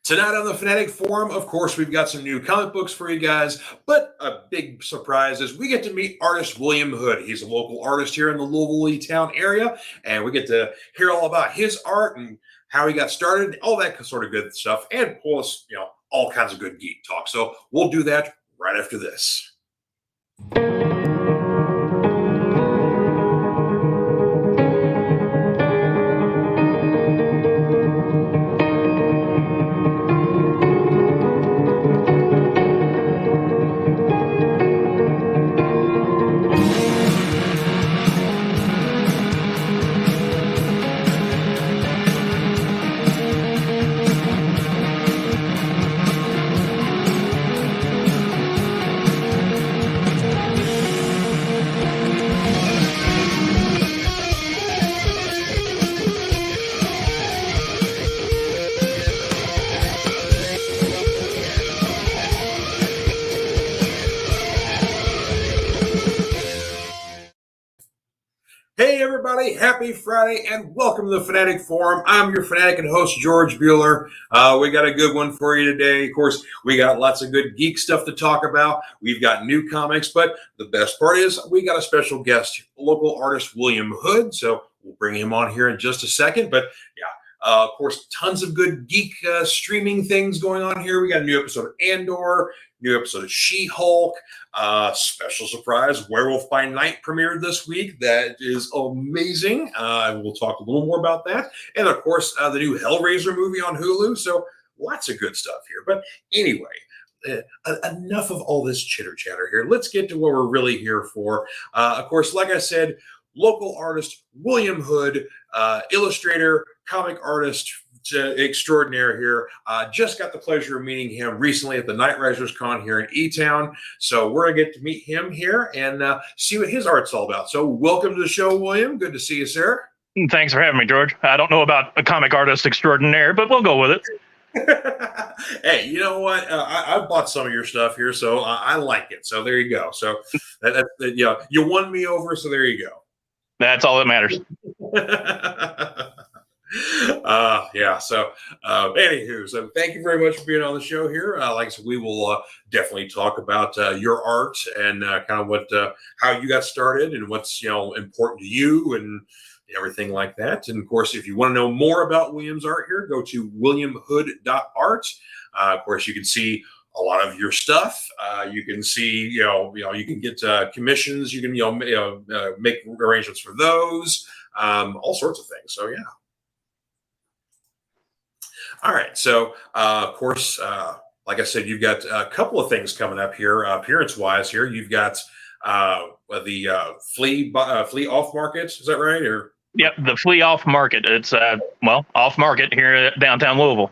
Tonight on the Fanatic Forum, of course, we've got some new comic books for you guys, but a big surprise is we get to meet artist William Hood. He's a local artist here in the Louisville town area, and we get to hear all about his art and how he got started, all that sort of good stuff, and plus, all kinds of good geek talk. So we'll do that right after this. Hey everybody, happy Friday and welcome to the Fanatic Forum. I'm your Fanatic and host, George Buehler. We got a good one for you today. Of course, we got lots of good geek stuff to talk about. We've got new comics, but the best part is we got a special guest, local artist William Hood. So we'll bring him on here in just a second. But yeah, of course, tons of good geek streaming things going on here. We got a new episode of Andor, new episode of She-Hulk. Special surprise, Werewolf by Night premiered this week. That is amazing. We'll talk a little more about that. And of course, the new Hellraiser movie on Hulu. So lots of good stuff here. But anyway, enough of all this chitter chatter here. Let's get to what we're really here for. Of course, like I said, local artist William Hood, illustrator, comic artist extraordinaire here. Just got the pleasure of meeting him recently at the Night Risers Con here in E-Town. So we're going to get to meet him here and see what his art's all about. So welcome to the show, William. Good to see you, sir. Thanks for having me, George. I don't know about a comic artist extraordinaire, but we'll go with it. Hey, you know what? I bought some of your stuff here, so I like it. So there you go. So you won me over, so there you go. That's all that matters. Anywho, so thank you very much for being on the show here. Like I said, we will definitely talk about your art and kind of what how you got started and what's important to you and everything like that. And of course, if you want to know more about William's art here, go to williamhood.art. Of course, you can see a lot of your stuff. You can see, you can get commissions. You can, make arrangements for those, all sorts of things. So yeah. All right. So, of course, like I said, you've got a couple of things coming up here, appearance-wise. Here, you've got the flea off market. Is that right? Or yep, the flea off market. It's off market here at downtown Louisville.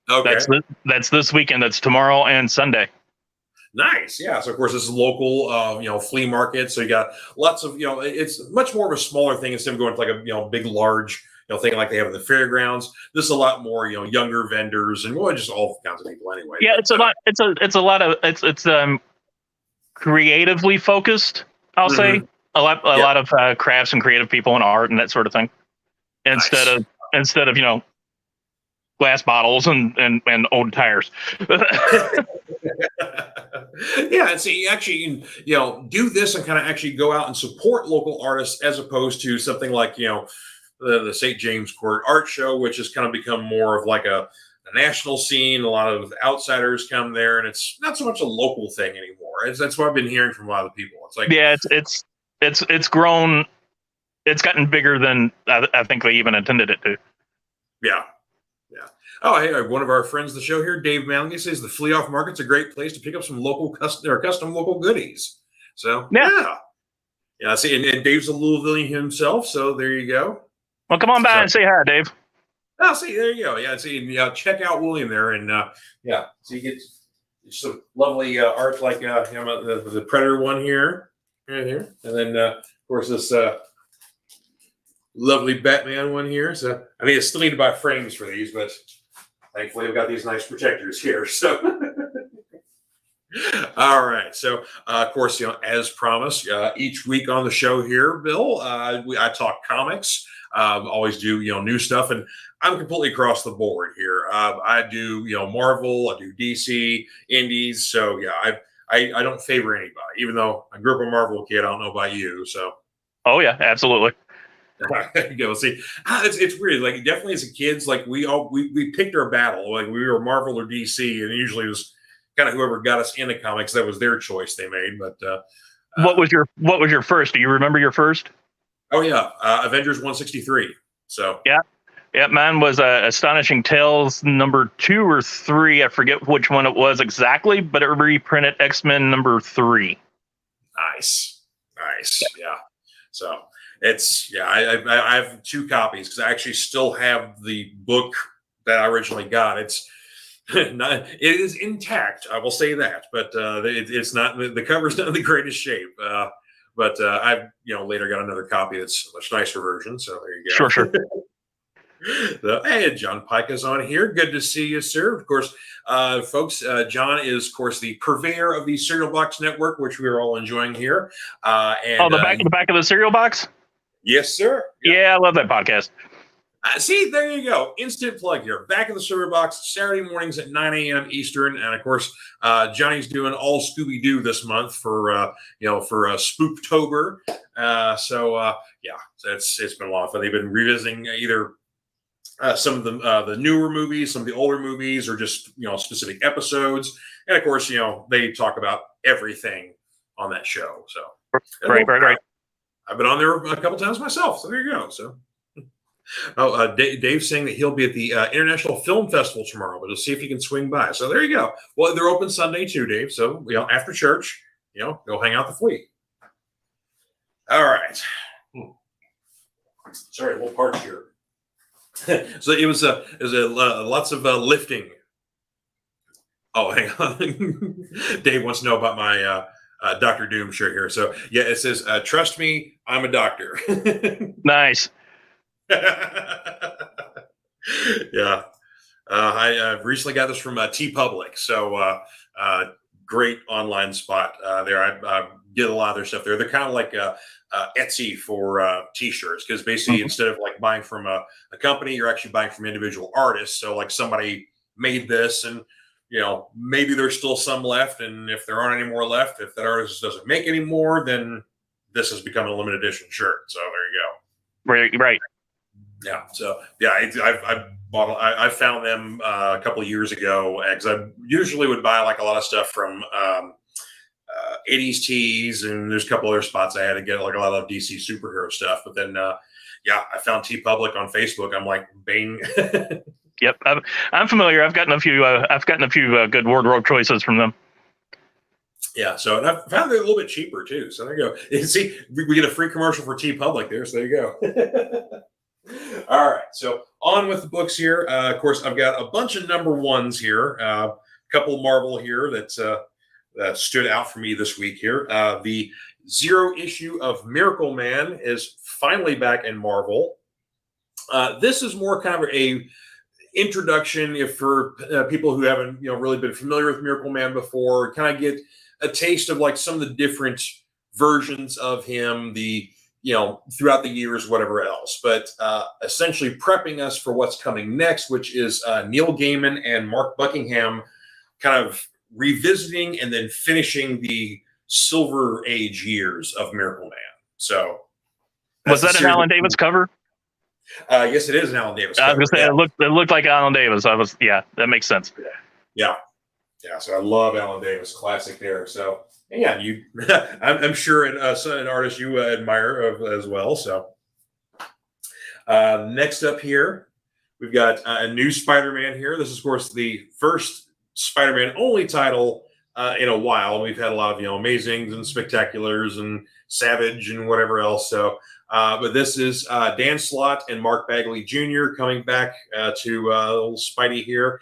Okay. That's this weekend. That's tomorrow and Sunday. Nice. Yeah. So of course this is local, flea market. So you got lots of, it's much more of a smaller thing instead of going to like a, big, large, thing like they have in the fairgrounds. This is a lot more, younger vendors and just all kinds of people anyway. Yeah. It's a lot of creatively focused. I'll say a lot of crafts and creative people and art and that sort of thing. Instead of glass bottles and old tires. Yeah, and see, you actually, do this and kind of actually go out and support local artists as opposed to something like, the St. James Court Art Show, which has kind of become more of like a national scene. A lot of outsiders come there, and it's not so much a local thing anymore. That's what I've been hearing from a lot of people. It's like, yeah, it's grown. It's gotten bigger than I think they even intended it to. Yeah. Oh, hey, one of our friends of the show here, Dave Manley, says the flea off market's a great place to pick up some local custom local goodies. So yeah. See, and Dave's a Louisvillian himself, so there you go. Well, come on by and say hi, Dave. Oh, see, there you go. Yeah, see, check out William there, and so you get some lovely art like the Predator one here, right here, and then of course this lovely Batman one here. So I mean, it's still need to buy frames for these, but thankfully I've got these nice protectors here. So. All right. So, of course, as promised, each week on the show here, Bill, I talk comics. always do new stuff, and I'm completely across the board here. I do Marvel, I do DC, Indies. So yeah, I don't favor anybody, even though I grew up a Marvel kid. I don't know about you, so. Oh yeah, absolutely. You go see. It's weird. Like definitely as a kids, like we picked our battle. Like we were Marvel or DC, and usually it was kind of whoever got us into comics. That was their choice they made. But what was your first? Do you remember your first? Oh yeah, Avengers 163. So yeah, mine was Astonishing Tales number 2 or 3. I forget which one it was exactly, but it reprinted X-Men number 3. Nice, yeah. So. I have 2 copies because I actually still have the book that I originally got. It is intact. I will say that, but it's not. The cover's not in the greatest shape. But I've later got another copy that's a much nicer version. So there you go. Sure. Hey, John Pike is on here. Good to see you, sir. Of course, folks, John is, of course, the purveyor of the Cereal Box Network, which we are all enjoying here. The back of the cereal box. Yes, sir. Yeah, I love that podcast. See, there you go. Instant plug here. Back in the Cereal Box, Saturday mornings at 9 a.m. Eastern. And, of course, Johnny's doing all Scooby-Doo this month for Spooktober. So it's been a lot of fun. They've been revisiting either some of the newer movies, some of the older movies, or just, specific episodes. And, of course, they talk about everything on that show. So Right. I've been on there a couple times myself, so there you go. So, Dave's saying that he'll be at the International Film Festival tomorrow, but he'll see if he can swing by. So there you go. Well, they're open Sunday too, Dave. So after church, go hang out the fleet. All right. Sorry, a little parched here. So it was lots of lifting. Oh, hang on. Dave wants to know about my. Dr. Doom shirt here. So yeah, it says, trust me, I'm a doctor. Nice. Yeah. I recently got this from TeePublic. So great online spot there. I get a lot of their stuff there. They're kind of like Etsy for t-shirts, because basically instead of like buying from a company, you're actually buying from individual artists. So like somebody made this, and maybe there's still some left, and if there aren't any more left, if that artist doesn't make any more, then this has become a limited edition shirt. So there you go. Right. Yeah. So yeah, I found them a couple of years ago, because I usually would buy like a lot of stuff from 80s tees, and there's a couple other spots I had to get like a lot of DC superhero stuff. But then I found TeePublic on Facebook. I'm like, bing. Yep, I'm familiar. I've gotten a few good wardrobe choices from them. Yeah, so and I found it a little bit cheaper too. So there you go. See, we get a free commercial for TeePublic there. So there you go. All right, so on with the books here. Of course, I've got a bunch of number ones here. A couple of Marvel here that stood out for me this week here. The 0 issue of Miracle Man is finally back in Marvel. This is more kind of a introduction if for people who haven't really been familiar with Miracle Man before, kind of get a taste of like some of the different versions of him, the throughout the years, whatever else, but essentially prepping us for what's coming next, which is Neil Gaiman and Mark Buckingham kind of revisiting and then finishing the Silver Age years of Miracle Man. So was that an Alan Davis cover? Yes, it is an Alan Davis cover. I was going to say, it looked like Alan Davis. That makes sense. Yeah. So I love Alan Davis, classic there. So yeah, I'm sure an artist you admire as well. So next up here, we've got a new Spider-Man here. This is, of course, the first Spider-Man only title in a while. We've had a lot of Amazings and Spectaculars and Savage and whatever else. So. But this is Dan Slott and Mark Bagley Jr. coming back to little Spidey here.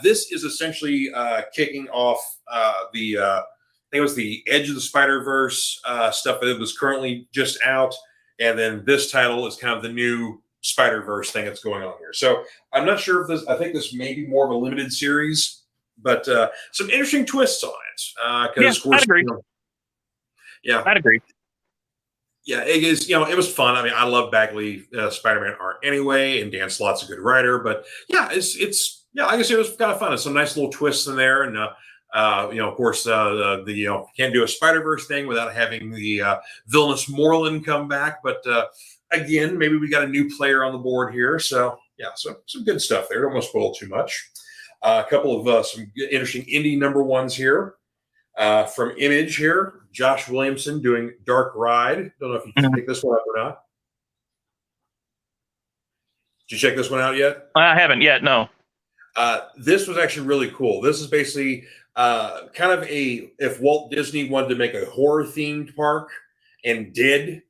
This is essentially kicking off I think it was the Edge of the Spider-Verse stuff that was currently just out. And then this title is kind of the new Spider-Verse thing that's going on here. So I'm not sure if I think this may be more of a limited series, but some interesting twists on it. I'd agree. Yeah, I'd agree. Yeah, it is. It was fun. I mean, I love Bagley Spider-Man art anyway, and Dan Slott's a good writer. But yeah, it's yeah. I guess it was kind of fun. It's some nice little twists in there, and of course, can't do a Spider-Verse thing without having the villainous Moreland come back. But again, maybe we got a new player on the board here, so yeah, so some good stuff there. Don't want to spoil too much. A couple of some interesting indie number ones here. From Image here, Josh Williamson doing Dark Ride. Don't know if you can pick this one up or not. Did you check this one out yet? I haven't yet, no. This was actually really cool. This is basically kind of if Walt Disney wanted to make a horror themed park and did.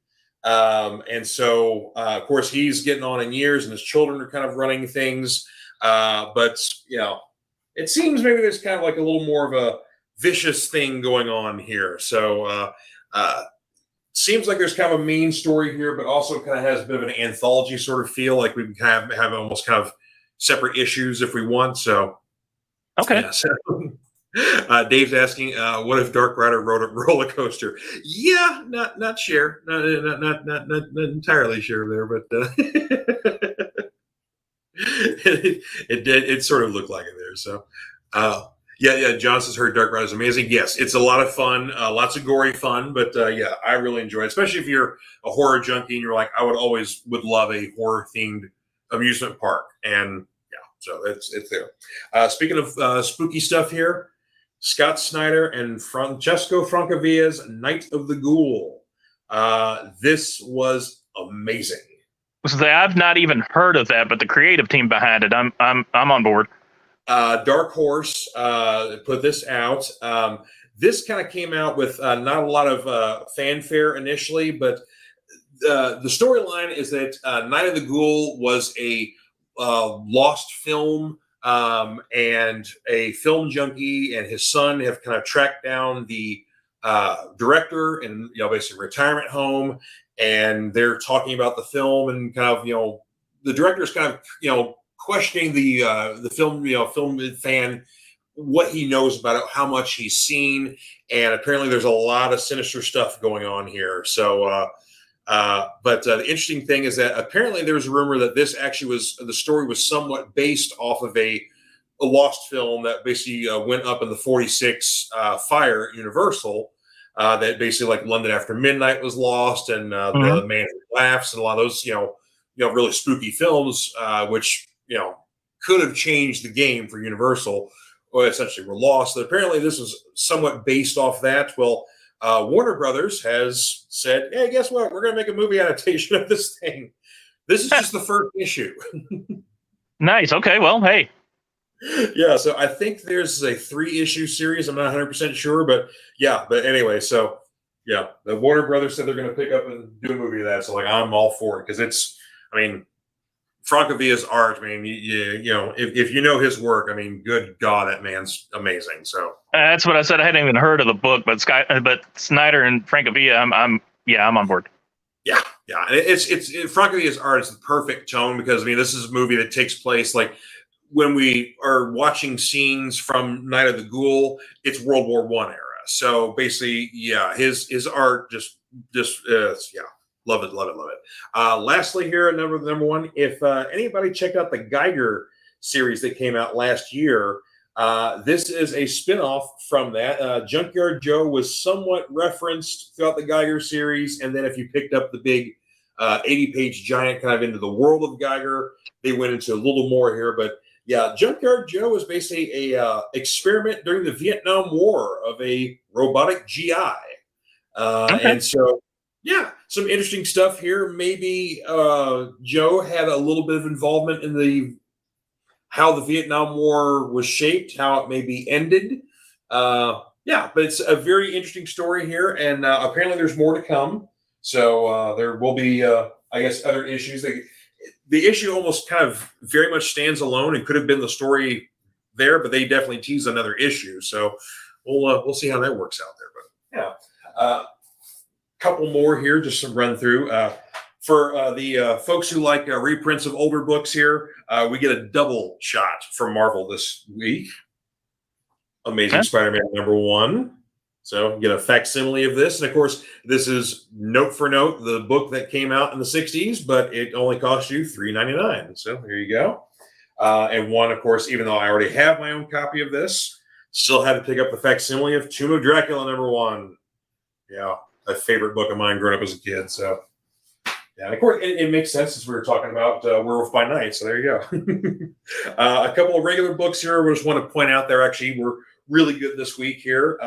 And so, of course, he's getting on in years and his children are kind of running things. But, it seems maybe there's kind of like a little more of a vicious thing going on here. So seems like there's kind of a main story here, but also kind of has a bit of an anthology sort of feel, like we can kind of have almost kind of separate issues if we want. So okay. Yeah, so, Dave's asking, what if Dark Rider rode a roller coaster? Yeah, not sure, not entirely sure there, but it sort of looked like it there. So yeah, Johnson's heard Dark Rider is amazing. Yes, it's a lot of fun, lots of gory fun, but yeah, I really enjoy it, especially if you're a horror junkie and you're like, I would love a horror themed amusement park. And yeah, so it's there. Speaking of spooky stuff here, Scott Snyder and Francesco Francavilla's Night of the Ghoul. This was amazing. So I've not even heard of that, but the creative team behind it, I'm on board. Dark Horse put this out. This kind of came out with not a lot of fanfare initially, but the storyline is that Night of the Ghoul was a lost film, and a film junkie and his son have kind of tracked down the director in basically retirement home, and they're talking about the film and kind of the director's kind of questioning the film film fan, what he knows about it, how much he's seen, and apparently there's a lot of sinister stuff going on here. So but the interesting thing is that apparently there was a rumor that this actually the story was somewhat based off of a lost film that basically went up in the 46 fire at Universal, that basically like London After Midnight was lost, and The Man Who Laughs, and a lot of those really spooky films, which could have changed the game for Universal, or essentially were lost. But apparently this was somewhat based off that. Well, Warner Brothers has said, hey, guess what? We're going to make a movie adaptation of this thing. This is just the first issue. Nice. Okay. Well, hey. Yeah. So I think there's a 3-issue series. I'm not 100% sure, but yeah. But anyway, so yeah, the Warner Brothers said they're going to pick up and do a movie of that. So like, I'm all for it, because Francavilla's art. If you know his work, good God, that man's amazing. So that's what I said. I hadn't even heard of the book, but Snyder and Francavilla, I'm on board. Yeah. It's Francavilla's art is the perfect tone, because this is a movie that takes place like when we are watching scenes from Night of the Ghoul. It's World War I era. So basically, yeah, his art just yeah. Love it. Lastly here, number one, if anybody checked out the Geiger series that came out last year, this is a spinoff from that. Junkyard Joe was somewhat referenced throughout the Geiger series, and then if you picked up the big 80-page giant kind of into the world of Geiger, they went into a little more here. But yeah, Junkyard Joe was basically a experiment during the Vietnam War of a robotic GI. Okay. And so, yeah, some interesting stuff here. Maybe Joe had a little bit of involvement in how the Vietnam War was shaped, how it maybe ended. Yeah, but it's a very interesting story here, and apparently there's more to come. So there will be, I guess, other issues. The issue almost kind of very much stands alone. It could have been the story there, but they definitely tease another issue. So we'll see how that works out there. But yeah. Couple more here, just to run through. For the folks who like reprints of older books here, we get a double shot from Marvel this week. Amazing Spider-Man #1. So you get a facsimile of this. And of course, this is note for note the book that came out in the 60s, but it only cost you $3.99. So there you go. And one, of course, even though I already have my own copy of this, still had to pick up the facsimile of Tomb of Dracula #1. Yeah, a favorite book of mine growing up as a kid. So, yeah, and of course, it makes sense as we were talking about Werewolf by Night. So there you go. A couple of regular books here. We just want to point out there actually were really good this week here.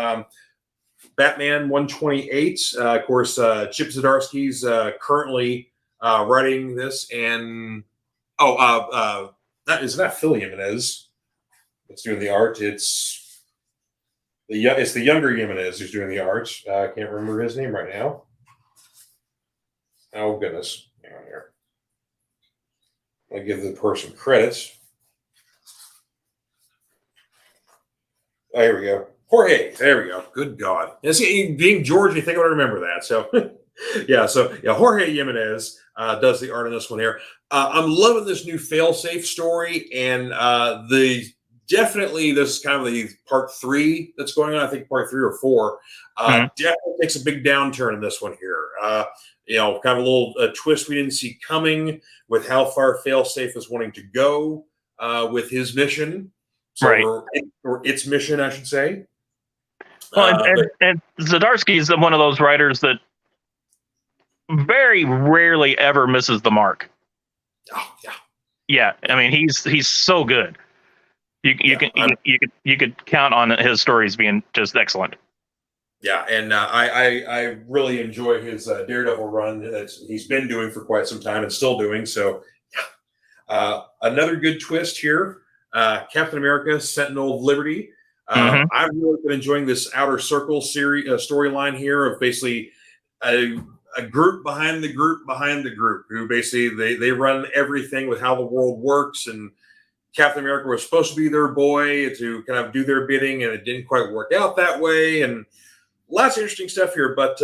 Batman 128. Of course, Chip Zdarsky's currently writing this, and that is not Phil Jimenez that's doing the art. It's the younger Jimenez who's doing the art. I can't remember his name right now. Oh goodness, hang on here. I'll give the person credits. Oh, here we go. Jorge. There we go. Good God. And see, being George, you think I would remember that. So, Jorge Jimenez does the art on this one here. I'm loving this new failsafe story, and definitely this is kind of the part 3 that's going on. I think part 3 or 4 definitely takes a big downturn in this one here. Kind of a little twist we didn't see coming with how far failsafe is wanting to go with his mission. So, right. Or its mission, I should say. Well, and Zdarsky is one of those writers that very rarely ever misses the mark. Oh yeah, yeah. I mean, he's so good. You could count on his stories being just excellent. Yeah, and I really enjoy his Daredevil run that he's been doing for quite some time and still doing. So, another good twist here: Captain America, Sentinel of Liberty. I've really been enjoying this Outer Circle series storyline here of basically a group behind the group behind the group who basically they run everything with how the world works. And Captain America was supposed to be their boy to kind of do their bidding, and it didn't quite work out that way. And lots of interesting stuff here, but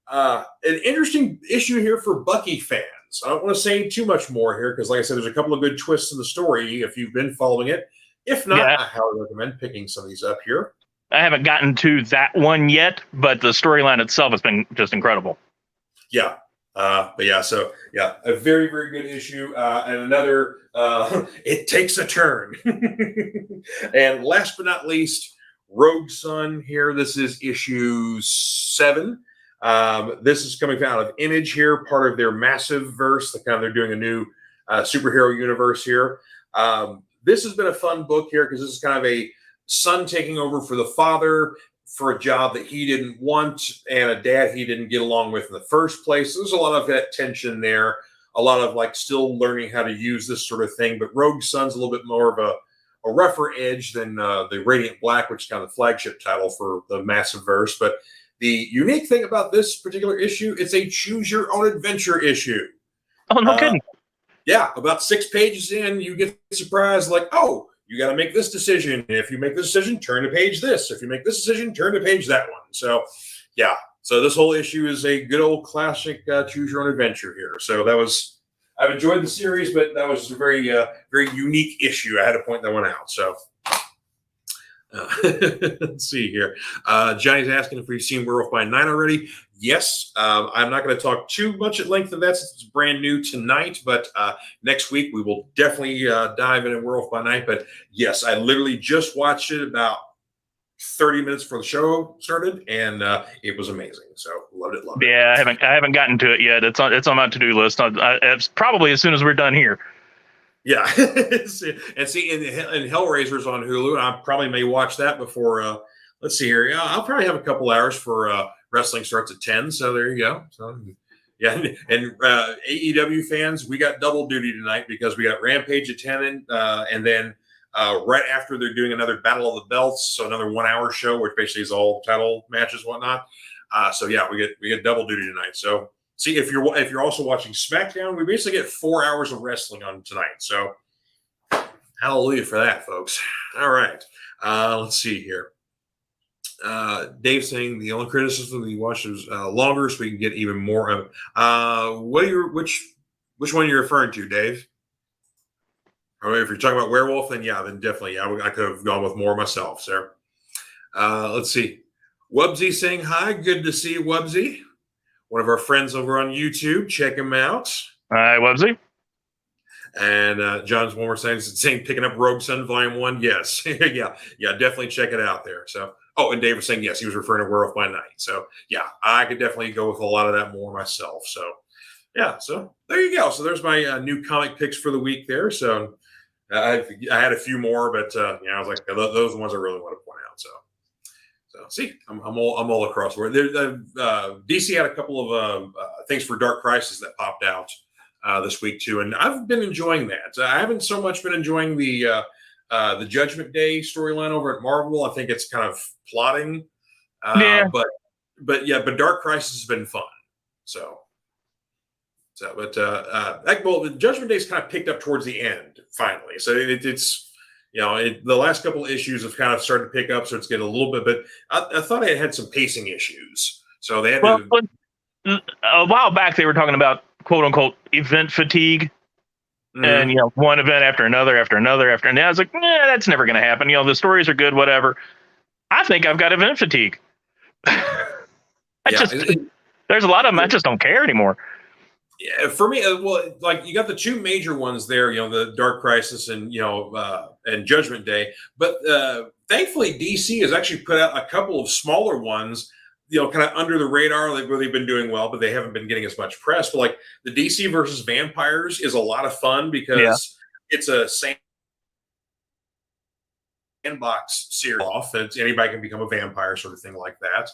an interesting issue here for Bucky fans. I don't want to say too much more here because, like I said, there's a couple of good twists in the story if you've been following it. If not, I highly recommend picking some of these up here. I haven't gotten to that one yet, but the storyline itself has been just incredible. Yeah. A very, very good issue. And another, it takes a turn. And last but not least, Rogue Sun here. This is issue 7. This is coming out of Image here, part of their massive verse. They're doing a new superhero universe here. This has been a fun book here because this is kind of a son taking over for the father for a job that he didn't want and a dad he didn't get along with in the first place. So there's a lot of that tension there, a lot of still learning how to use this sort of thing. But Rogue Sun's a little bit more of a rougher edge than the Radiant Black, which is kind of the flagship title for the massive verse. But the unique thing about this particular issue, it's a choose your own adventure issue. Oh, no kidding. Yeah, about 6 pages in, you get surprised you got to make this decision. If you make this decision, turn to page this. If you make this decision, turn to page that one. So, yeah. So this whole issue is a good old classic choose your own adventure here. So I've enjoyed the series, but that was a very, very unique issue. I had to point that one out. So let's see here. Johnny's asking if we've seen Werewolf by Night already. Yes. I'm not going to talk too much at length of that since it's brand new tonight, but next week we will definitely dive into Werewolf by Night. But yes, I literally just watched it about 30 minutes before the show started, and it was amazing. So loved it. Yeah, I haven't gotten to it yet. It's on my to-do list. It's probably as soon as we're done here. Yeah, and see, in Hellraiser's on Hulu, and I probably may watch that before. Let's see here. Yeah, I'll probably have a couple hours for wrestling starts at 10. So there you go. So yeah, and AEW fans, we got double duty tonight because we got Rampage at 10, and then right after they're doing another Battle of the Belts, so another 1 hour show, which basically is all title matches, whatnot. So yeah, we get double duty tonight. So. See, if you're also watching SmackDown, we basically get 4 hours of wrestling on tonight. So, hallelujah for that, folks. All right, let's see here. Dave saying the only criticism that you watch is longer, so we can get even more of it. Which one are you referring to, Dave? Or if you're talking about Werewolf, then definitely, I could have gone with more myself, sir. Let's see. Wubsy saying hi. Good to see you, Wubsy. One of our friends over on YouTube. Check him out. Hi, Wubsy. And John's one more saying picking up Rogue Sun Volume 1. Yes. yeah, definitely check it out there. So, and Dave was saying yes, he was referring to Werewolf by Night. So, yeah, I could definitely go with a lot of that more myself. So, yeah, so there you go. So there's my new comic picks for the week there. So I had a few more, but I was like, those are the ones I really want to point out. So see, I'm all across the board. DC had a couple of things for Dark Crisis that popped out this week too, and I've been enjoying that. I haven't so much been enjoying the Judgment Day storyline over at Marvel. I think it's kind of plotting, but Dark Crisis has been fun. The Judgment Day's kind of picked up towards the end finally. So it's the last couple of issues have kind of started to pick up, so it's getting a little bit. But I thought it had some pacing issues, so they had a while back they were talking about quote unquote event fatigue, and one event after another, and I was like, that's never going to happen. The stories are good, whatever. I think I've got event fatigue. There's a lot of them I just don't care anymore. Yeah, for me, like you got the two major ones there, the Dark Crisis and Judgment Day. But thankfully, DC has actually put out a couple of smaller ones, kind of under the radar, like where they've been doing well, but they haven't been getting as much press. But like the DC versus Vampires is a lot of fun because it's a sandbox series off, and anybody can become a vampire, sort of thing like that.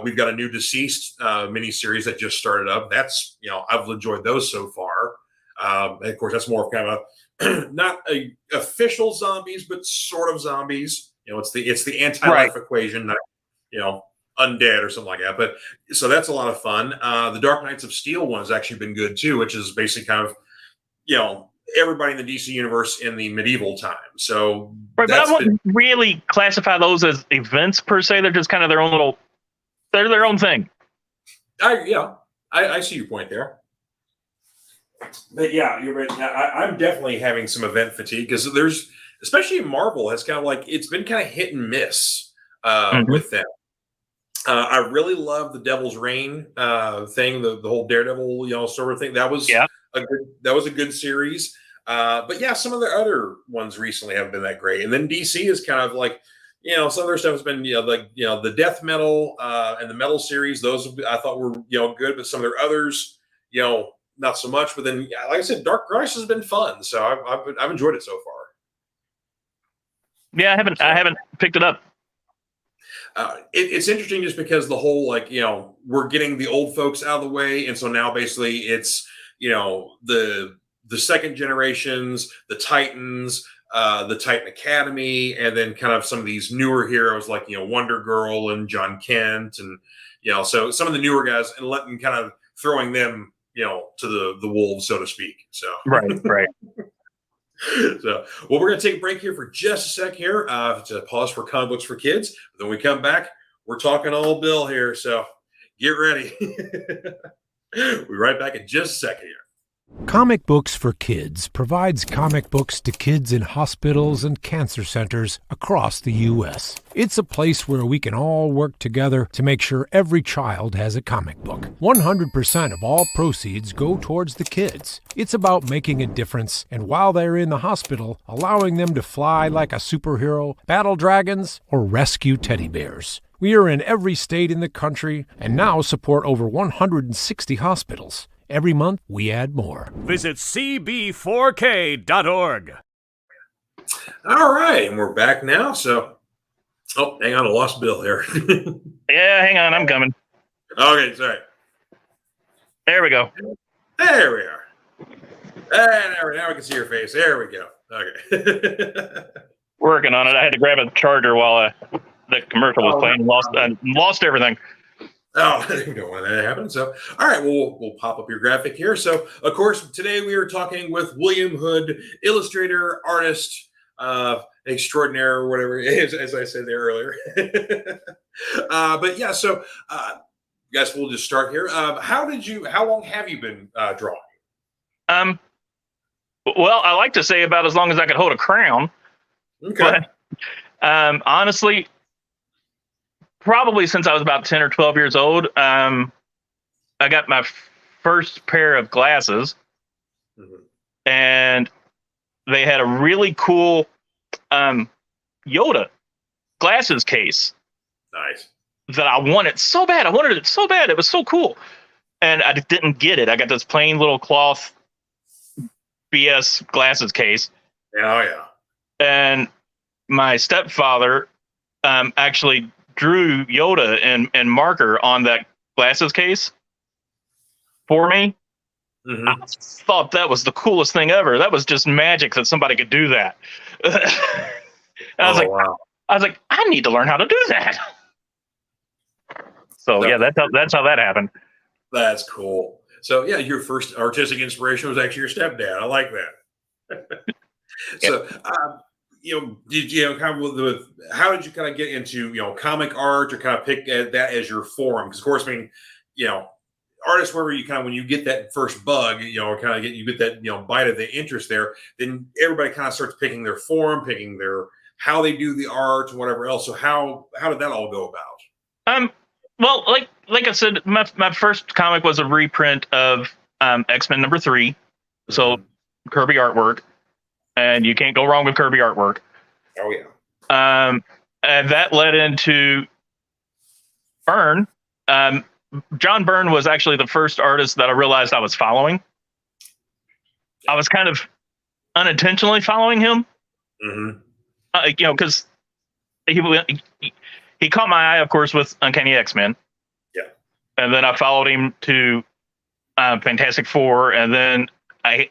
We've got a new Deceased miniseries that just started up. That's I've enjoyed those so far. And of course, that's more of kind of not a official zombies, but sort of zombies. It's the anti-life equation, not undead or something like that. But so that's a lot of fun. The Dark Knights of Steel one has actually been good too, which is basically kind of everybody in the DC universe in the medieval time. So but I wouldn't really classify those as events per se. They're just kind of their own thing. I see your point there. But yeah, you're right. I'm definitely having some event fatigue because there's, especially in Marvel, has kind of like it's been kind of hit and miss with them. I really love the Devil's Reign thing, the whole Daredevil sort of thing. That was a good series. But yeah, some of the other ones recently haven't been that great. And then DC is kind of like, some other stuff has been, the Death Metal and the Metal series. Those I thought were, good, but some of their others, not so much. But then, like I said, Dark Crisis has been fun, so I've enjoyed it so far. Yeah, I haven't picked it up. It's interesting just because the whole we're getting the old folks out of the way, and so now basically it's the second generations, the Titans, the Titan Academy, and then kind of some of these newer heroes like Wonder Girl and John Kent, and so some of the newer guys, and letting kind of throwing them to the wolves, so to speak. So right. So, well, we're going to take a break here for just a sec here to pause for Comic Books for Kids. Then we come back, we're talking old Bill here, so get ready. We'll be right back in just a second here. Comic Books for Kids provides comic books to kids in hospitals and cancer centers across the U.S. It's a place where we can all work together to make sure every child has a comic book. 100% of all proceeds go towards the kids. It's about making a difference, and while they're in the hospital, allowing them to fly like a superhero, battle dragons, or rescue teddy bears. We are in every state in the country and now support over 160 hospitals. Every month, we add more. Visit cb4k.org. All right, and we're back now. So, hang on, I lost Bill here. Yeah, hang on, I'm coming. Okay, sorry. There we go. There we are. And now we can see your face. There we go. Okay. Working on it. I had to grab a charger while the commercial was playing. Lost everything. Oh, I didn't know when that happened. So, all right, we'll pop up your graphic here. So, of course, today we are talking with William Hood, illustrator, artist, extraordinaire, or whatever it is, as I said there earlier. But yeah, so guys, we'll just start here. How long have you been drawing? Well, I like to say about as long as I could hold a crown. Okay. But honestly, probably since I was about 10 or 12 years old. I got my first pair of glasses, and they had a really cool Yoda glasses case. Nice. That I wanted so bad. I wanted it so bad. It was so cool. And I didn't get it. I got this plain little cloth BS glasses case. Oh, yeah. And my stepfather actually drew Yoda in marker on that glasses case for me. Mm-hmm. I thought that was the coolest thing ever. That was just magic that somebody could do that. And I was wow. I need to learn how to do that. So yeah, that's how that happened. That's cool. So yeah, your first artistic inspiration was actually your stepdad. I like that. So, did you kind of how did you kind of get into comic art or kind of pick that as your form? Because of course, I mean, artists wherever you kind of when you get that first bug, kind of you get that bite of the interest there, then everybody kind of starts picking their form, picking their how they do the art and whatever else. So how did that all go about? Well, like I said, my first comic was a reprint of X-Men #3, so Kirby artwork, and you can't go wrong with Kirby artwork. Oh yeah. And that led into Byrne. John Byrne was actually the first artist that I realized I was following. I was kind of unintentionally following him, because he caught my eye, of course, with Uncanny X-Men. Yeah. And then I followed him to Fantastic Four, and then I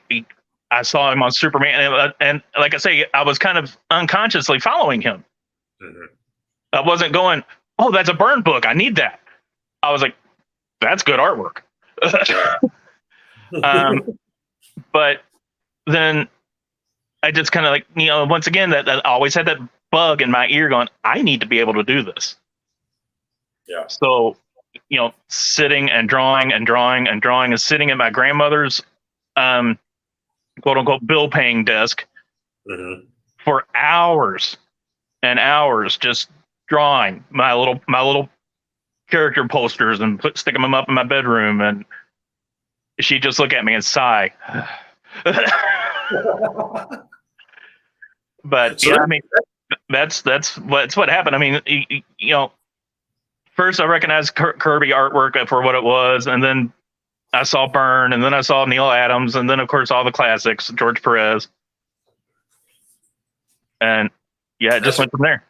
saw him on Superman. And like I say, I was kind of unconsciously following him. I wasn't going, oh, that's a Byrne book. I need that. I was like, that's good artwork. But then I just kind of once again, that I always had that bug in my ear going, I need to be able to do this. Yeah. So, sitting and drawing and sitting at my grandmother's quote unquote bill paying desk for hours and hours, just drawing my little character posters and sticking them up in my bedroom. And she'd just look at me and sigh. But yeah, I mean, that's what happened. I mean, first I recognized Kirby artwork for what it was, and then I saw Byrne, and then I saw Neil Adams, and then of course all the classics, George Perez, and yeah, it just went from there.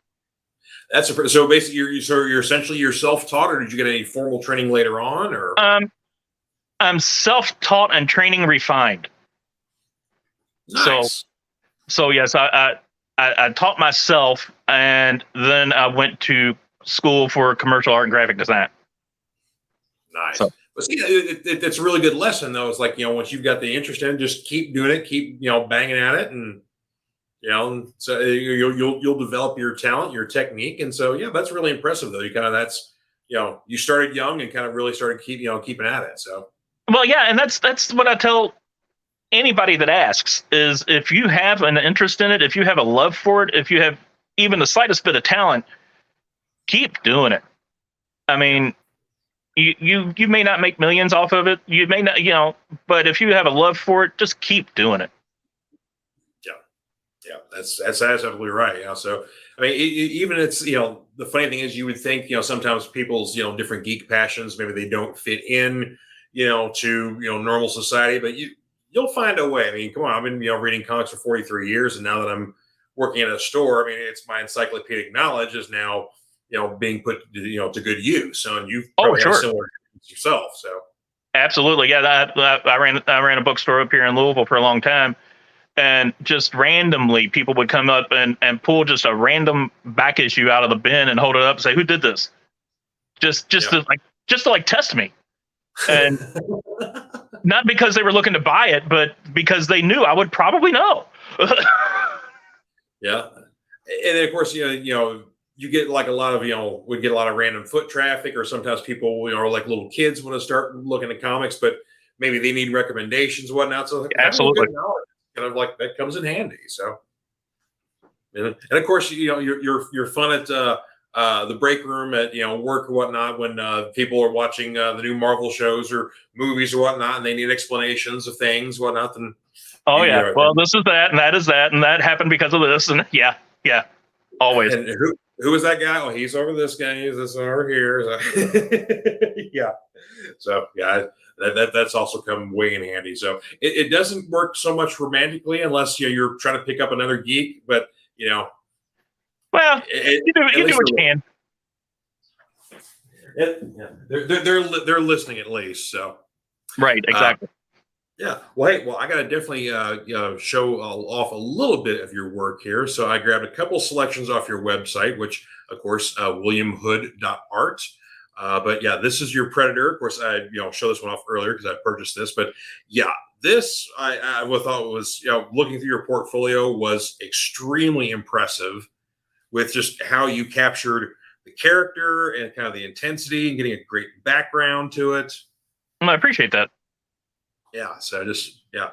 So basically, you're essentially self-taught, or did you get any formal training later on, or? I'm self-taught and training refined. Nice. So yes, I taught myself, and then I went to school for commercial art and graphic design. Nice. So, but see, it's a really good lesson, though. It's like, once you've got the interest in it, just keep doing it, keep banging at it, and so you'll develop your talent, your technique, and so yeah, that's really impressive, though. You kind of you started young and kind of really started keeping at it. So well, yeah, and that's what I tell anybody that asks is if you have an interest in it, if you have a love for it, if you have even the slightest bit of talent, keep doing it. I mean, you may not make millions off of it. You may not, but if you have a love for it, just keep doing it. Yeah, that's absolutely right. So, I mean, even it's, the funny thing is you would think, sometimes people's, different geek passions, maybe they don't fit in, to, normal society, but you'll find a way. I mean, come on, I've been, reading comics for 43 years. And now that I'm working at a store, I mean, it's my encyclopedic knowledge is now, being put, to good use. So, and you've probably had similar things yourself. So. Absolutely. Yeah. I ran a bookstore up here in Louisville for a long time. And just randomly, people would come up and pull just a random back issue out of the bin and hold it up and say, "Who did this?" Just to test me, and not because they were looking to buy it, but because they knew I would probably know. Yeah, and then of course, you get like a lot of would get a lot of random foot traffic, or sometimes people or like little kids want to start looking at comics, but maybe they need recommendations, whatnot. So absolutely. Kind of like that comes in handy. So, and of course, you're fun at the break room at work or whatnot when people are watching the new Marvel shows or movies or whatnot, and they need explanations of things, whatnot. Then Oh you yeah. Well, this is that, and that is that, and that happened because of this, and yeah, always. and who is that guy? Oh, he's over this guy. He's this over here. Yeah. So yeah, that's also come way in handy. So it doesn't work so much romantically unless you're trying to pick up another geek, but well, you do what you can. They're listening at least. So right, exactly. Yeah. Well, hey, I got to definitely show off a little bit of your work here. So I grabbed a couple selections off your website, which, of course, williamhood.art. But yeah, this is your Predator. Of course, I show this one off earlier because I purchased this. But yeah, this I thought was looking through your portfolio was extremely impressive with just how you captured the character and kind of the intensity and getting a great background to it. Well, I appreciate that. Yeah, so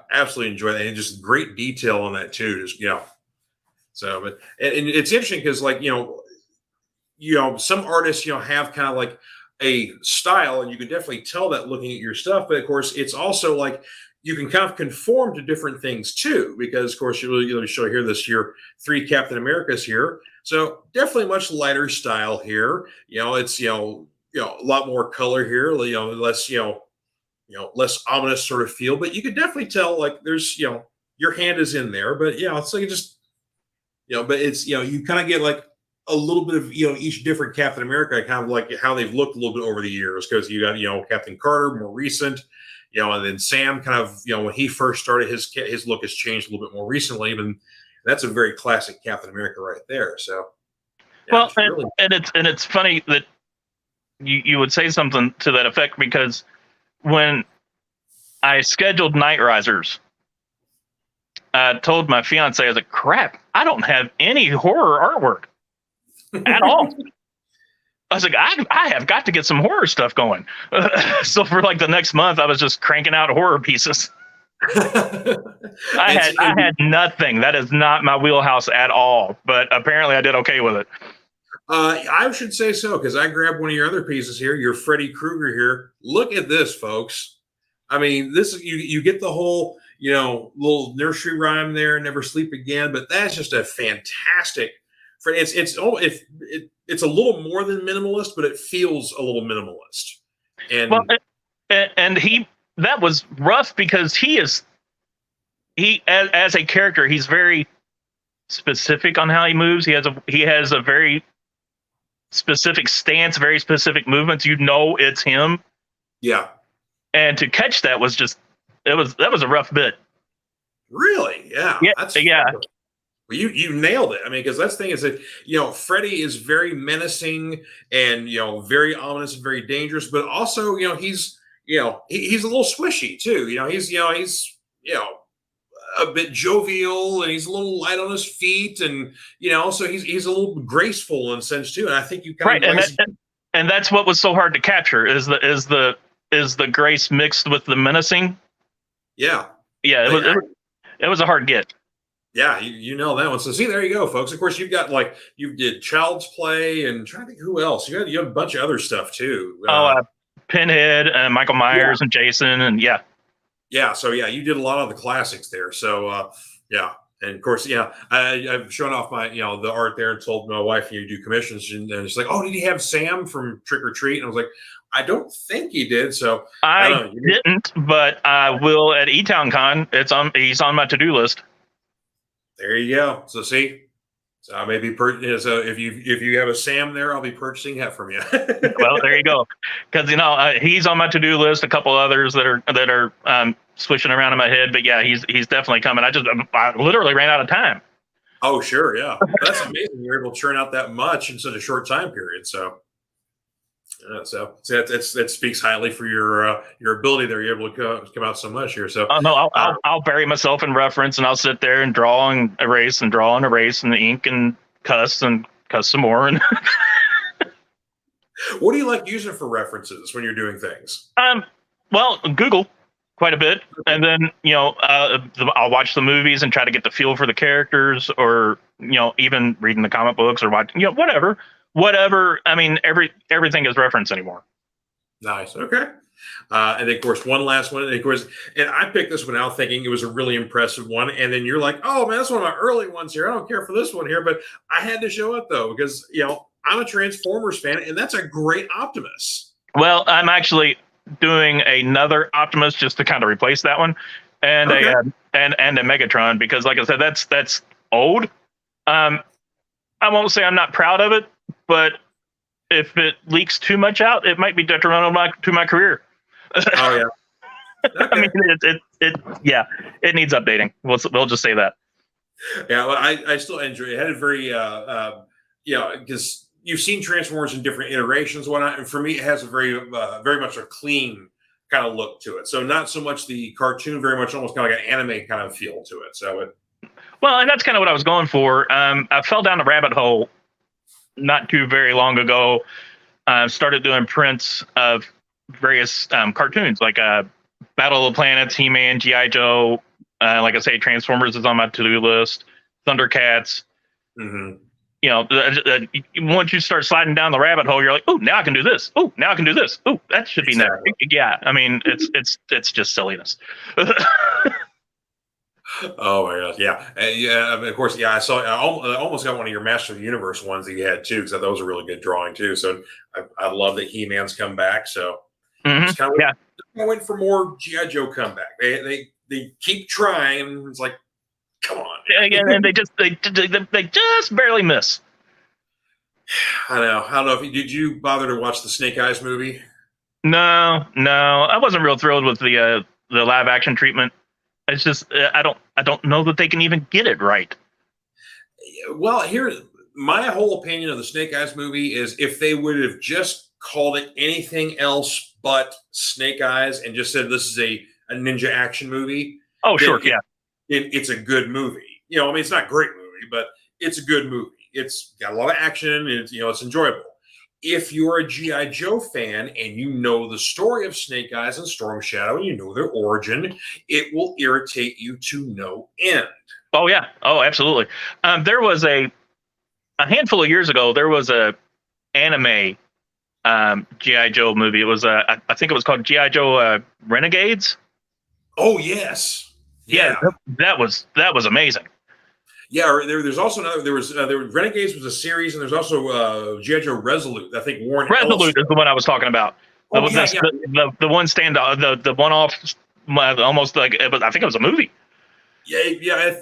absolutely enjoy that, and just great detail on that too. Just so but and it's interesting because some artists have kind of like a style, and you can definitely tell that looking at your stuff. But of course, it's also like you can kind of conform to different things too, because of course you'll show here this year 3 Captain Americas here, so definitely much lighter style here. It's a lot more color here, less less ominous sort of feel, but you could definitely tell like there's, your hand is in there, but it's like just, but it's, you kind of get like a little bit of, each different Captain America, kind of like how they've looked a little bit over the years. Cause you got, Captain Carter, more recent, and then Sam kind of, when he first started, his look has changed a little bit more recently, but that's a very classic Captain America right there. So, well, and it's funny that you would say something to that effect, because when I scheduled Night Risers, I told my fiance, I was like, crap, I don't have any horror artwork at all. I was like, I have got to get some horror stuff going. So for like the next month, I was just cranking out horror pieces. I had nothing. That is not my wheelhouse at all, but apparently I did okay with it. I should say so, because I grabbed one of your other pieces here, your Freddy Krueger here. Look at this, folks. I mean, this you get the whole, little nursery rhyme there, never sleep again, but that's just a fantastic. It's a little more than minimalist, but it feels a little minimalist. And that was rough because he as a character, he's very specific on how he moves. He has a very specific stance, very specific movements. It's him. Yeah. And to catch that was that was a rough bit. Really? Yeah. Yeah. Well, you nailed it. I mean, because that's the thing is that, Freddy is very menacing and, very ominous and very dangerous, but also, he's a little swishy too. He's a bit jovial, and he's a little light on his feet, and so he's a little graceful in a sense too. And I think you kind of and that's what was so hard to capture is the grace mixed with the menacing. Yeah, it was a hard get. Yeah, you know that one. So see, there you go, folks. Of course, you've got you did Child's Play, and I'm trying to think who else. You have a bunch of other stuff too. Pinhead and Michael Myers and Jason, and yeah. So you did a lot of the classics there. So and of course, I've shown off my the art there and told my wife you do commissions, and she's like, oh, did he have Sam from Trick or Treat? And I was like, I don't think he did. So I didn't, but I will at E-Town Con. He's on my to-do list. There you go. So see. So I may be so if you have a Sam there, I'll be purchasing that from you. Well, there you go, because he's on my to-do list. A couple others that are swishing around in my head, but yeah, he's definitely coming. I literally ran out of time. Oh sure, yeah, that's amazing. You're able to churn out that much in such a short time period. So that speaks highly for your ability there. You're able to come out so much here. So I'll bury myself in reference, and I'll sit there and draw and erase and draw and erase and ink and cuss some more. And what do you like using for references when you're doing things? Well, Google quite a bit, and then I'll watch the movies and try to get the feel for the characters, or even reading the comic books or watching whatever. whatever. I mean, everything is reference anymore. Nice. Okay. And then, of course, one last one. And of course, and I picked this one out thinking it was a really impressive one. And then you're like, oh, man, that's one of my early ones here. I don't care for this one here. But I had to show it, though, because, I'm a Transformers fan, and that's a great Optimus. Well, I'm actually doing another Optimus just to kind of replace that one, and Okay. and a Megatron, because, like I said, that's old. I won't say I'm not proud of it, but if it leaks too much out, it might be detrimental to my career. Oh, yeah. Okay. I mean, it needs updating. We'll just say that. Yeah, well, I still enjoy it. It had a very, because you've seen Transformers in different iterations and whatnot, and for me, it has a very much a clean kind of look to it. So not so much the cartoon, very much almost kind of like an anime kind of feel to it. So Well, and that's kind of what I was going for. I fell down the rabbit hole not too very long ago. Started doing prints of various cartoons, like Battle of the Planets, He-Man, G.I. Joe. Like I say, Transformers is on my to-do list. Thundercats. mm-hmm. Once you start sliding down the rabbit hole, you're like, oh, now I can do this. Oh, now I can do this. Oh, that should be next. Yeah, I mean, it's just silliness. Oh my gosh, yeah, yeah. Of course, yeah. I saw. I almost got one of your Master of the Universe ones that you had too, because that was a really good drawing too. So I love that He-Man's come back. So just kind of waiting for more G.I. Joe comeback. They keep trying. It's like, come on. And they just barely miss. I know. I don't know if did you bother to watch the Snake Eyes movie? No, I wasn't real thrilled with the live action treatment. It's just I don't know that they can even get it right. Well, here my whole opinion of the Snake Eyes movie is if they would have just called it anything else but Snake Eyes and just said this is a ninja action movie. Oh, sure, yeah. It's a good movie. I mean, it's not a great movie, but it's a good movie. It's got a lot of action. It's enjoyable. If you're a G.I. Joe fan and you know the story of Snake Eyes and Storm Shadow and you know their origin, it will irritate you to no end. Oh, yeah. Oh, absolutely. There was a handful of years ago, there was a anime G.I. Joe movie. It was, I think it was called G.I. Joe Renegades. Oh, yes. Yeah, that was amazing. Yeah, there's also another. There was Renegades was a series, and there's also G.I. Joe Resolute. I think Warren Resolute is the one I was talking about. Oh, the one stand the one off, almost like I think it was a movie. Yeah.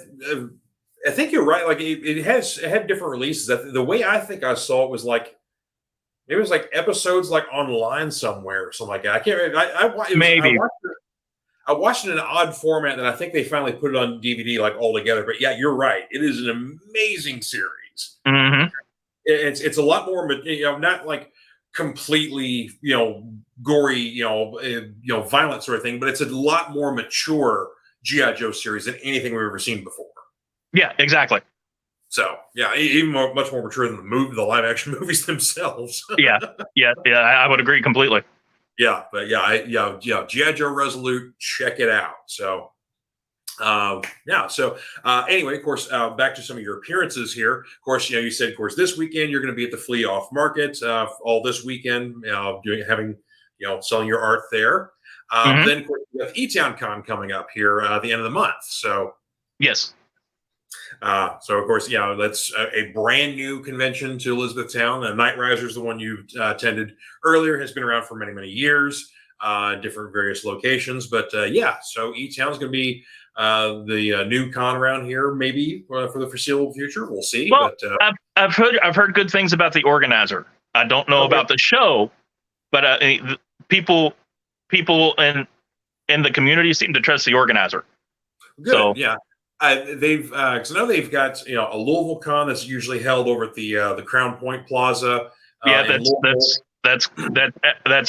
I think you're right. Like it had different releases. The way I think I saw it was like it was like episodes like online somewhere or something like that. I can't remember. Maybe. I watched it in an odd format, and I think they finally put it on DVD like all together. But yeah, you're right. It is an amazing series. Mm-hmm. It's a lot more, not like completely, gory, violent sort of thing, but it's a lot more mature G.I. Joe series than anything we've ever seen before. Yeah, exactly. So yeah, even much more mature than the live action movies themselves. yeah, I would agree completely. Yeah, but G.I. Joe Resolute, check it out. So, anyway, of course, back to some of your appearances here. Of course, you said, of course, this weekend you're going to be at the Flea Off Market all this weekend, selling your art there. Then, of course, you have E-Town Con coming up here at the end of the month. So, yes. So of course, that's a brand new convention to Elizabethtown. Night Riser is the one you attended earlier. Has been around for many, many years, different various locations. But so E-Town is going to be the new con around here, maybe for the foreseeable future. We'll see. Well, but I've heard good things about the organizer. I don't know about the show, but people in the community seem to trust the organizer. Good. So, yeah. Because I know they've got a Louisville con that's usually held over at the Crown Point Plaza. That's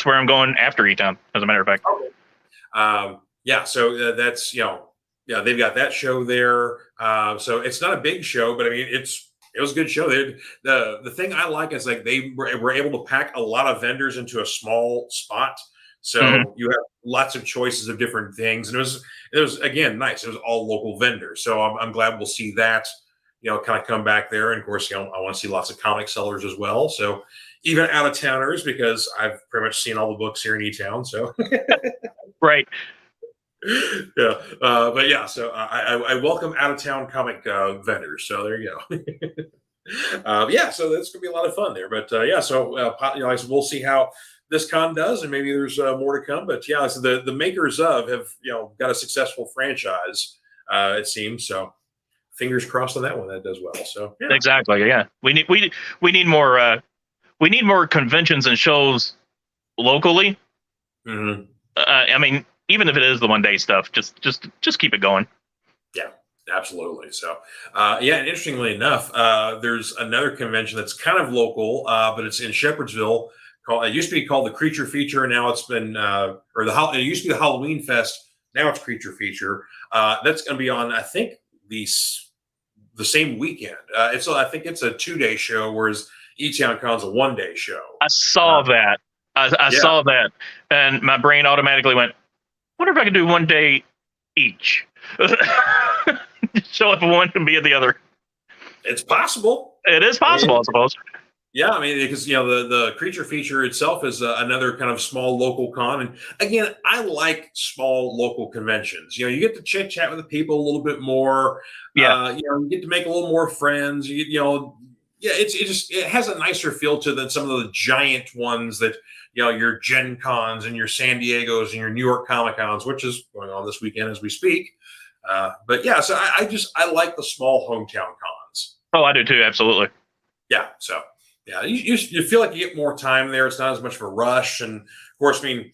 where I'm going after E-Town, as a matter of fact. Okay. So that's they've got that show there. So it's not a big show, but I mean it was a good show. The thing I like is like they were able to pack a lot of vendors into a small spot. So you have lots of choices of different things, and it was again nice. It was all local vendors, so I'm glad we'll see that kind of come back there. And of course, I want to see lots of comic sellers as well. So even out of towners, because I've pretty much seen all the books here in E-Town. So Right. yeah, but yeah, so I welcome out of town comic vendors. So there you go. Yeah, so that's gonna be a lot of fun there. But yeah, so like I said, we'll see how this con does, and maybe there's more to come. But yeah, so the makers of have got a successful franchise, it seems. So fingers crossed on that one that does well. So yeah. Exactly. Yeah, we need more conventions and shows locally. Mm-hmm. I mean, even if it is the 1 day stuff, just keep it going. Yeah, absolutely. So, yeah, and interestingly enough, there's another convention that's kind of local, but it's in Shepherdsville. It used to be called the Creature Feature, and now it's been, it used to be the Halloween Fest. Now it's Creature Feature. That's going to be on, I think, the same weekend. I think it's a 2-day show, whereas E-Town Con's a 1-day show. I saw that. I saw that, and my brain automatically went, "Wonder if I could do 1 day each." Show up at one and be at the other. It's possible. It is possible, I suppose. Yeah, I mean, because the Creature Feature itself is another kind of small local con, and again, I like small local conventions. You get to chit chat with the people a little bit more. Yeah. You get to make a little more friends. Yeah, it has a nicer feel to than some of the giant ones that your Gen Cons and your San Diego's and your New York Comic Cons, which is going on this weekend as we speak. But yeah, so I like the small hometown cons. Oh, I do too. Absolutely. Yeah. So yeah, you feel like you get more time there. It's not as much of a rush. And of course, I mean,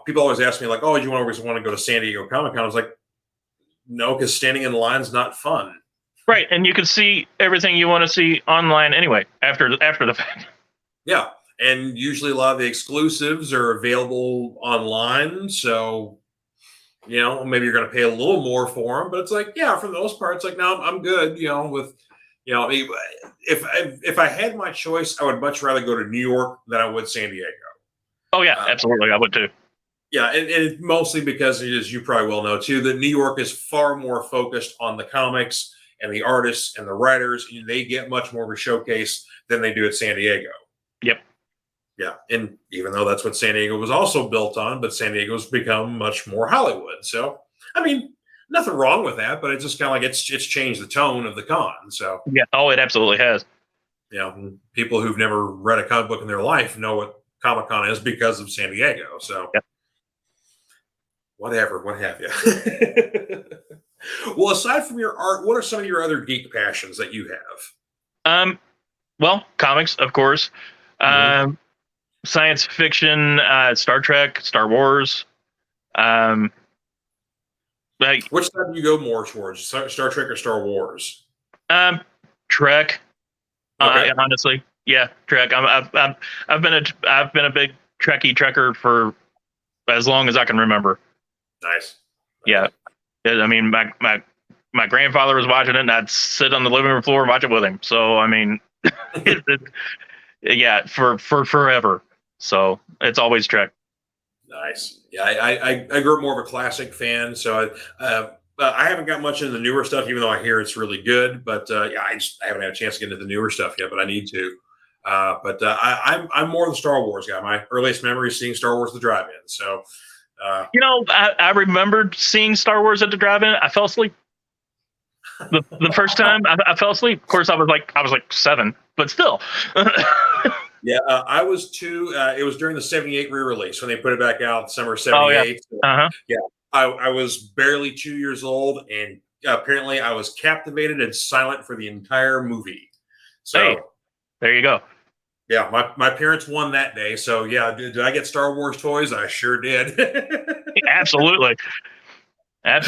people always ask me like, "Oh, do you always want to go to San Diego Comic Con?" I was like, no, because standing in the line's not fun. Right, and you can see everything you want to see online anyway after the fact. Yeah, and usually a lot of the exclusives are available online, so maybe you're going to pay a little more for them, but it's like, yeah, for the most part, it's like, no, I'm good. With if I had my choice, I would much rather go to New York than I would San Diego. Oh yeah, absolutely, I would too. Yeah, and mostly because, as you probably well know too, that New York is far more focused on the comics and the artists and the writers. They get much more of a showcase than they do at San Diego. Yep. Yeah, and even though that's what San Diego was also built on, but San Diego's become much more Hollywood. So, I mean, nothing wrong with that, but it's just kind of like it's changed the tone of the con. So yeah, oh, it absolutely has. People who've never read a comic book in their life know what Comic-Con is because of San Diego. So, yep. Whatever, what have you? Well, aside from your art, what are some of your other geek passions that you have? Well, comics, of course. Mm-hmm. Science fiction, Star Trek, Star Wars. Which side do you go more towards, Star Trek or Star Wars? Trek. Okay. Honestly, yeah, Trek. I've been a big Trekker for as long as I can remember. Nice. Yeah. I mean, my grandfather was watching it, and I'd sit on the living room floor and watch it with him. So, I mean, yeah, for forever. So it's always Trek. Nice. Yeah, I grew up more of a classic fan, so I haven't got much into the newer stuff, even though I hear it's really good. But yeah, I haven't had a chance to get into the newer stuff yet, but I need to. But I'm more the Star Wars guy. My earliest memory is seeing Star Wars at the drive-in. So. I remembered seeing Star Wars at the drive-in. I fell asleep the first time. I fell asleep. Of course, I was like 7, but still. Yeah, I was 2. It was during the '78 re-release when they put it back out, summer '78. Oh, yeah. Yeah, I was barely 2 years old, and apparently I was captivated and silent for the entire movie. So hey, there you go. Yeah, my parents won that day. So yeah, did I get Star Wars toys? I sure did. Absolutely. I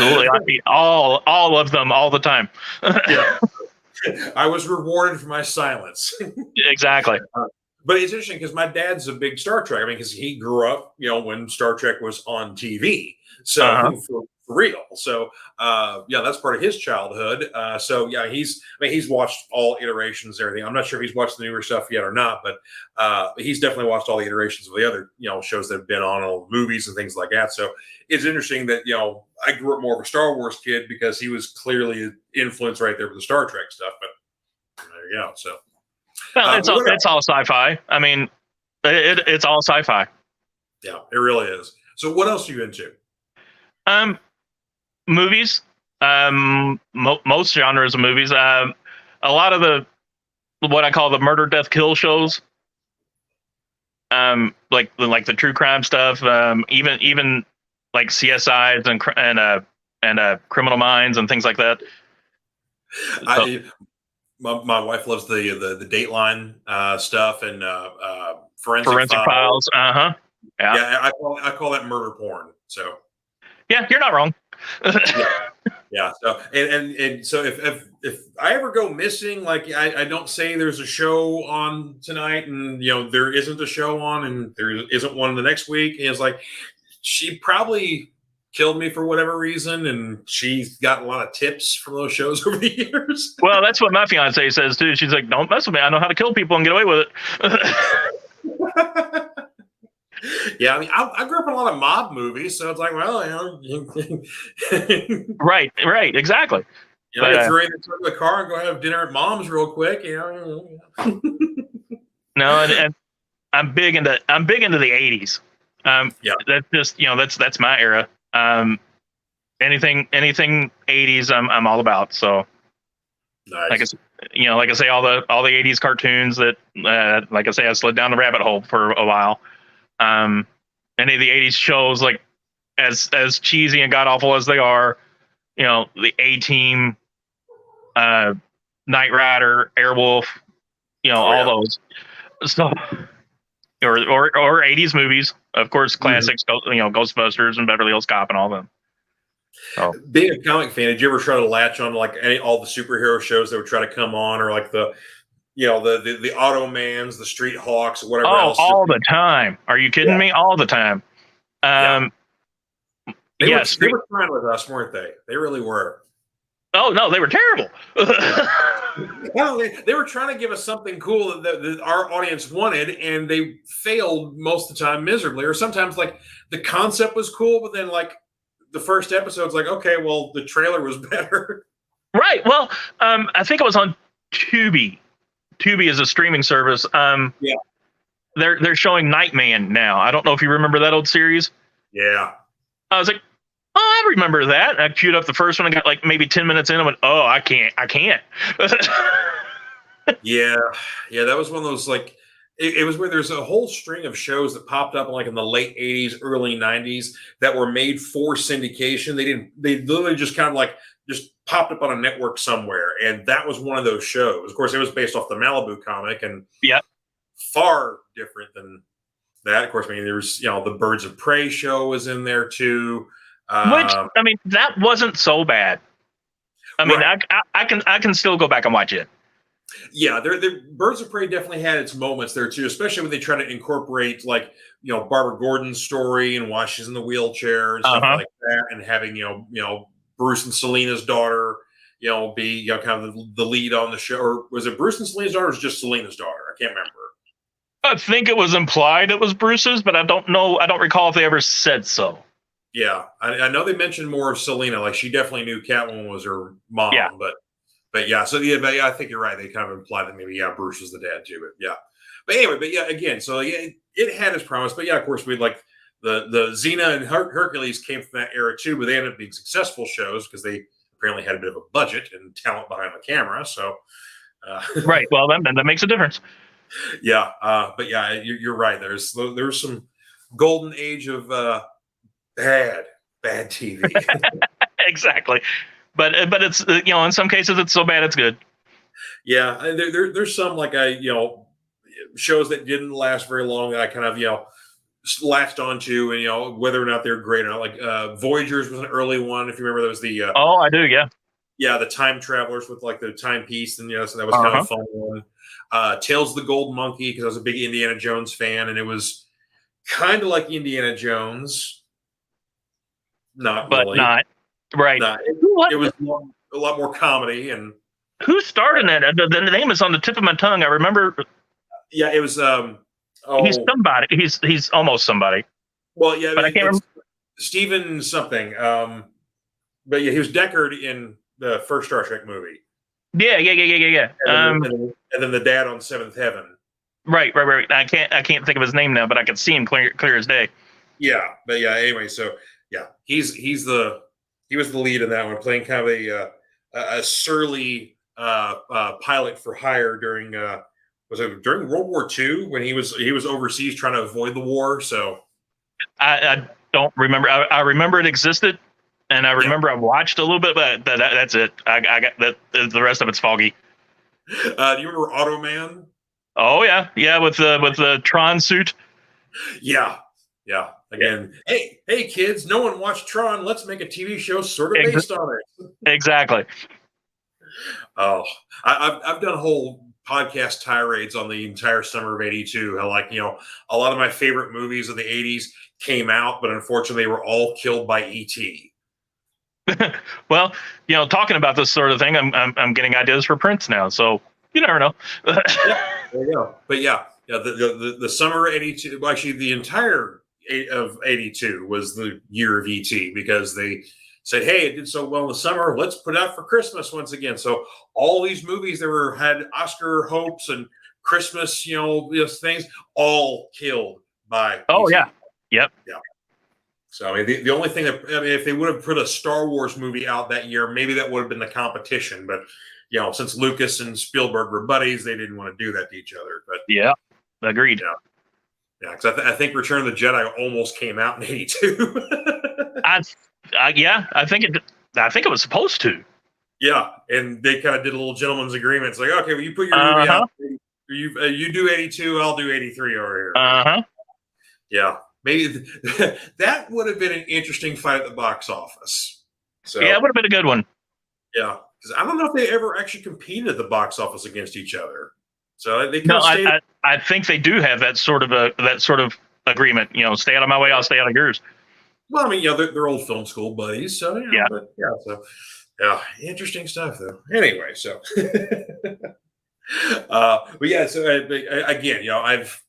eat all of them all the time. Yeah. I was rewarded for my silence. Exactly. But it's interesting because my dad's a big Star Trek. I mean, because he grew up, when Star Trek was on TV. So for real. So yeah, that's part of his childhood. So yeah, he's watched all iterations and everything. I'm not sure if he's watched the newer stuff yet or not, but he's definitely watched all the iterations of the other shows that have been on, all movies and things like that. So it's interesting that I grew up more of a Star Wars kid because he was clearly influenced right there with the Star Trek stuff. But there you go. So well, it's all sci-fi. I mean, it's all sci-fi. Yeah, it really is. So what else are you into? Movies. Most genres of movies. A lot of what I call the murder, death, kill shows. Like the true crime stuff. Even like CSIs and Criminal Minds and things like that. My wife loves the Dateline stuff and forensic files. Yeah, I call that murder porn. So yeah, you're not wrong. Yeah. So and so if I ever go missing, like I don't say there's a show on tonight, and there isn't a show on, and there isn't one the next week, and it's like she probably killed me for whatever reason, and she's got a lot of tips from those shows over the years. Well, that's what my fiance says too. She's like, "Don't mess with me. I know how to kill people and get away with it." Yeah, I mean, I grew up in a lot of mob movies, so it's like, well, right, exactly. If you're ready to turn the car and go have dinner at mom's real quick, No, and I'm big into the '80s. Yeah, that's just that's my era. Anything '80s, I'm all about. So, nice. Like I say, all the '80s cartoons that, like I say, I slid down the rabbit hole for a while. Any of the '80s shows, like as cheesy and god awful as they are, the A-Team, Knight Rider, Airwolf, all those. So, or '80s movies, of course, classics, Ghostbusters and Beverly Hills Cop and all of them. Oh. Being a comic fan, did you ever try to latch on to like all the superhero shows that would try to come on, or like the Automans, the Street Hawks, whatever else? All the time. Are you kidding me? All the time. They were trying with us, weren't they? They really were. Oh no, they were terrible. Well, they were trying to give us something cool that our audience wanted, and they failed most of the time miserably. Or sometimes, like, the concept was cool, but then, like, the first episode's like, okay, well, the trailer was better. Right. Well, I think it was on Tubi. Tubi is a streaming service. Yeah. They're showing Nightman now. I don't know if you remember that old series. Yeah. I was like, oh, I remember that. I queued up the first one and got like maybe 10 minutes in and went, oh, I can't. Yeah. That was one of those, like, it was where there's a whole string of shows that popped up like in the late 80s, early 90s that were made for syndication. They literally just kind of like just popped up on a network somewhere. And that was one of those shows. Of course, it was based off the Malibu comic, and far different than that. Of course, I mean, there's, the Birds of Prey show was in there too. Which, I mean, that wasn't so bad. I mean, right. I can still go back and watch it. Yeah, the Birds of Prey definitely had its moments there too, especially when they try to incorporate, like, Barbara Gordon's story and why she's in the wheelchair and stuff like that, and having Bruce and Selena's daughter, be kind of the lead on the show. Or was it Bruce and Selena's daughter, or was it just Selena's daughter? I can't remember. I think it was implied it was Bruce's, but I don't know. I don't recall if they ever said so. Yeah, I know they mentioned more of Selena. Like, she definitely knew Catwoman was her mom, but yeah. So I think you're right. They kind of implied that maybe Bruce was the dad too. But anyway, again, so it had its promise. But of course, we like the Xena and Hercules came from that era too, but they ended up being successful shows because they apparently had a bit of a budget and talent behind the camera. So right. Well, that makes a difference. Yeah, but you're right. There's some golden age of bad TV. Exactly, but it's in some cases it's so bad it's good. Yeah, there's some, like, shows that didn't last very long that I kind of latched onto, and whether or not they're great or not. Like Voyagers was an early one, if you remember. That was the oh, I do, yeah. Yeah, the time travelers with like the timepiece, and so that was kind of a fun one. Tales of the Golden Monkey, because I was a big Indiana Jones fan, and it was kind of like Indiana Jones. Not but really. not. Right. No, it was a lot more comedy, and Who starred in that? The name is on the tip of my tongue. I remember yeah, it was. he's somebody. He's almost somebody, well, yeah, but I can't remember. Steven something. But yeah, he was Deckard in the first Star Trek movie. Yeah. And then the dad on Seventh Heaven. Right. I can't think of his name now, but I could see him clear as day. Yeah, but yeah. Anyway, so yeah, he was the lead in that one, playing kind of a surly pilot for hire during was it during World War II when he was overseas trying to avoid the war. So I don't remember. I remember it existed, and I remember I watched a little bit, but that's it. I got that. The rest of it's foggy. Do you remember Automan? Oh yeah, with the Tron suit. Yeah. Again, hey kids, no one watched Tron. Let's make a TV show sort of based on it. Exactly. Oh, I've done whole podcast tirades on the entire summer of '82. How, like, a lot of my favorite movies of the '80s came out, but unfortunately they were all killed by E.T. Well, talking about this sort of thing, I'm getting ideas for Prince now. So you never know. Yeah, there you go. But yeah, the summer of '82. Well, actually, the entire of '82 was the year of E.T. because they said, "Hey, it did so well in the summer. Let's put it out for Christmas once again." So all these movies that had Oscar hopes and Christmas, things, all killed by Oh E.T. yeah. So I mean, the only thing if they would have put a Star Wars movie out that year, maybe that would have been the competition. But since Lucas and Spielberg were buddies, they didn't want to do that to each other. But yeah, agreed. Yeah, because I think Return of the Jedi almost came out in '82. I think it was supposed to. Yeah, and they kind of did a little gentleman's agreement. It's like, okay, well, you put your movie out, you do '82, I'll do '83 over here. Yeah, maybe that would have been an interesting fight at the box office. So yeah, it would have been a good one. Yeah, because I don't know if they ever actually competed at the box office against each other. So they I think they do have that sort of agreement. Stay out of my way, I'll stay out of yours. Well, I mean, they're old film school buddies, so yeah. But yeah, interesting stuff though. Anyway, so but yeah, so again, I've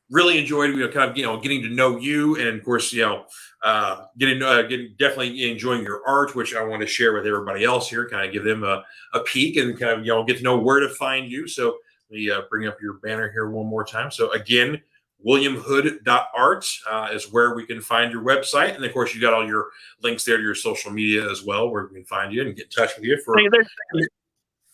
really enjoyed kind of getting to know you, and of course getting definitely enjoying your art, which I want to share with everybody else here, kind of give them a peek and kind of get to know where to find you. So let me bring up your banner here one more time. So again, williamhood.art is where we can find your website, and of course you got all your links there to your social media as well, where we can find you and get in touch with you for.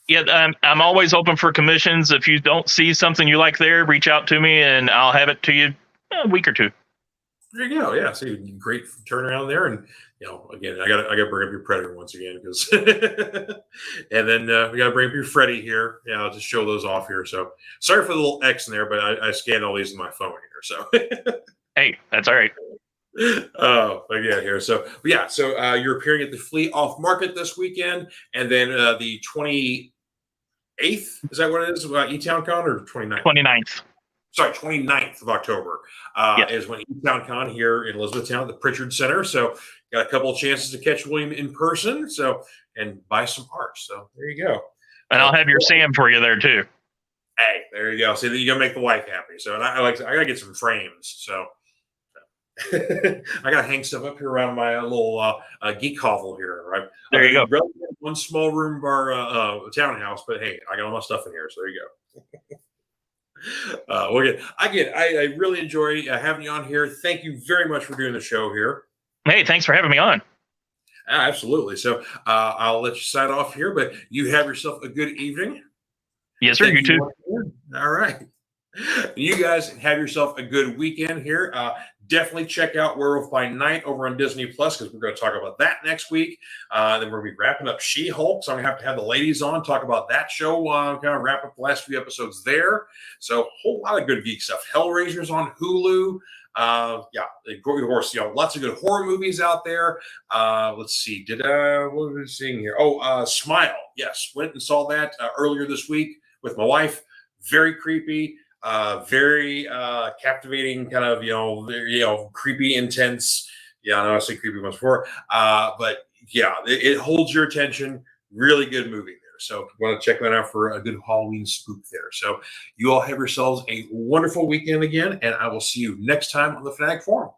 Yeah, I'm always open for commissions. If you don't see something you like there, reach out to me and I'll have it to you a week or two. There you go. Yeah, see, great turnaround there, and again, I got to bring up your Predator once again because, and then we got to bring up your Freddy here. Yeah, I'll just show those off here. So sorry for the little X in there, but I scanned all these in my phone here. So hey, that's all right. Oh, yeah, here. So yeah, so you're appearing at the Flea Off Market this weekend, and then the 28th, is that what it is? E-Town Con or 29th? 29th. Sorry, 29th of October is when E-Town Con here in Elizabethtown at the Pritchard Center. So got a couple of chances to catch William in person. So and buy some art. So there you go. And I'll have your Sam for you there too. Hey, there you go. See, you're gonna make the wife happy. So and I gotta get some frames. So I gotta hang stuff up here around my little geek hovel here. Right there, you go. One small room of our townhouse, but hey, I got all my stuff in here. So there you go. Well, again, I really enjoy having you on here. Thank you very much for doing the show here. Hey, thanks for having me on. Absolutely. So I'll let you sign off here, but you have yourself a good evening. Yes, sir. You too. All right. You guys have yourself a good weekend here. Definitely check out Werewolf by Night over on Disney Plus because we're going to talk about that next week. Then we're going to be wrapping up She-Hulk, so I'm going to have the ladies on, talk about that show, kind of wrap up the last few episodes there. So a whole lot of good geek stuff. Hellraiser's on Hulu. Of course, lots of good horror movies out there. Let's see. What were we seeing here? Oh, Smile. Yes, went and saw that earlier this week with my wife. Very creepy. Very captivating, kind of creepy, intense Yeah, I know I said creepy once before. But yeah, it holds your attention. Really good movie there. So if you want to check that out for a good Halloween spook there. So you all have yourselves a wonderful weekend again, and I will see you next time on the Fanatic Forum.